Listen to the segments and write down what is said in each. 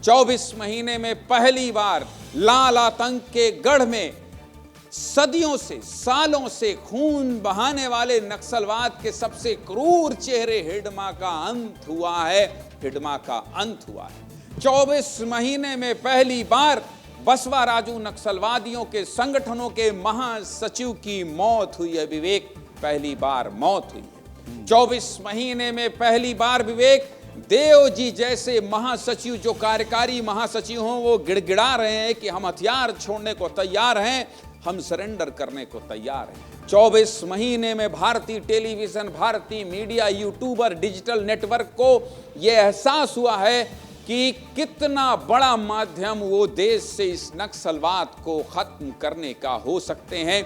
24 महीने में पहली बार लाल आतंक के गढ़ में सदियों से सालों से खून बहाने वाले नक्सलवाद के सबसे क्रूर चेहरे हिडमा का अंत हुआ है। हिडमा का अंत हुआ है। 24 महीने में पहली बार बसवा राजू नक्सलवादियों के संगठनों के महासचिव की मौत हुई है। विवेक, पहली बार मौत हुई है। 24 महीने में पहली बार विवेक, देव जी जैसे महासचिव, जो कार्यकारी महासचिव हों, वो गिड़गिड़ा रहे हैं कि हम हथियार छोड़ने को तैयार हैं, हम सरेंडर करने को तैयार हैं। 24 महीने में भारतीय टेलीविजन, भारतीय मीडिया, यूट्यूबर, डिजिटल नेटवर्क को यह एहसास हुआ है कि कितना बड़ा माध्यम वो देश से इस नक्सलवाद को खत्म करने का हो सकते हैं।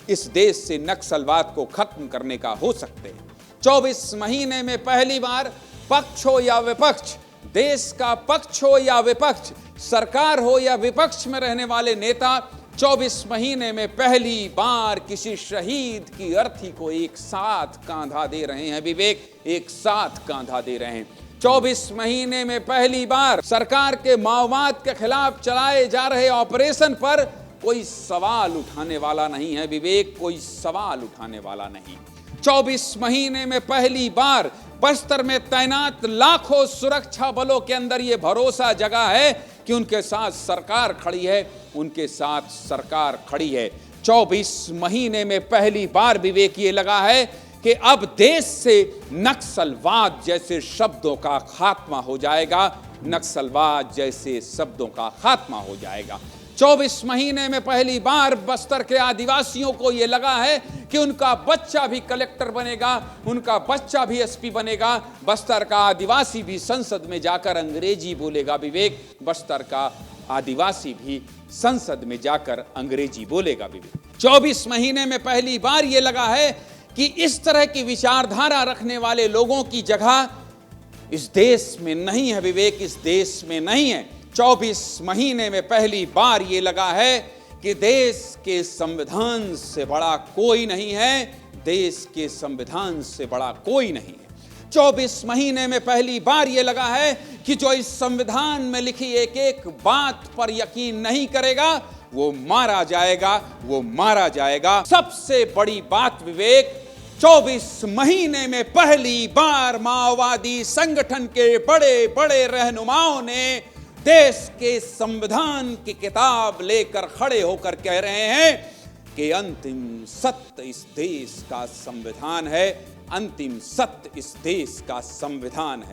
इस देश से नक्सलवाद को खत्म करने का हो सकते हैं। 24 महीने में पहली बार पक्ष हो या विपक्ष, देश का पक्ष हो या विपक्ष, सरकार हो या विपक्ष में रहने वाले नेता 24 महीने में पहली बार किसी शहीद की अर्थी को एक साथ कांधा दे रहे हैं। विवेक, एक साथ कांधा दे रहे हैं। 24 महीने में पहली बार सरकार के माओवाद के खिलाफ चलाए जा रहे ऑपरेशन पर कोई सवाल उठाने वाला नहीं है। विवेक, कोई सवाल उठाने वाला नहीं। 24 महीने में पहली बार बस्तर में तैनात लाखों सुरक्षा बलों के अंदर यह भरोसा जगा है कि उनके साथ सरकार खड़ी है, उनके साथ सरकार खड़ी है। 24 महीने में पहली बार विवेक ये लगा है कि अब देश से नक्सलवाद जैसे शब्दों का खात्मा हो जाएगा। नक्सलवाद जैसे शब्दों का खात्मा हो जाएगा। 24 महीने में पहली बार बस्तर के आदिवासियों को यह लगा है कि उनका बच्चा भी कलेक्टर बनेगा, उनका बच्चा भी एसपी बनेगा। बस्तर का आदिवासी भी संसद में जाकर अंग्रेजी बोलेगा। विवेक, बस्तर का आदिवासी भी संसद में जाकर अंग्रेजी बोलेगा। विवेक, 24 महीने में पहली बार यह लगा है कि इस तरह की विचारधारा रखने वाले लोगों की जगह इस देश में नहीं है। विवेक, इस देश में नहीं है। 24 महीने में पहली बार ये लगा है कि देश के संविधान से बड़ा कोई नहीं है। देश के संविधान से बड़ा कोई नहीं है। 24 महीने में पहली बार ये लगा है कि जो इस संविधान में लिखी एक एक बात पर यकीन नहीं करेगा, वो मारा जाएगा, वो मारा जाएगा। सबसे बड़ी बात विवेक, 24 महीने में पहली बार माओवादी संगठन के बड़े बड़े रहनुमाओं ने देश के संविधान की किताब लेकर खड़े होकर कह रहे हैं कि अंतिम सत्य इस देश का संविधान है। अंतिम सत्य इस देश का संविधान है।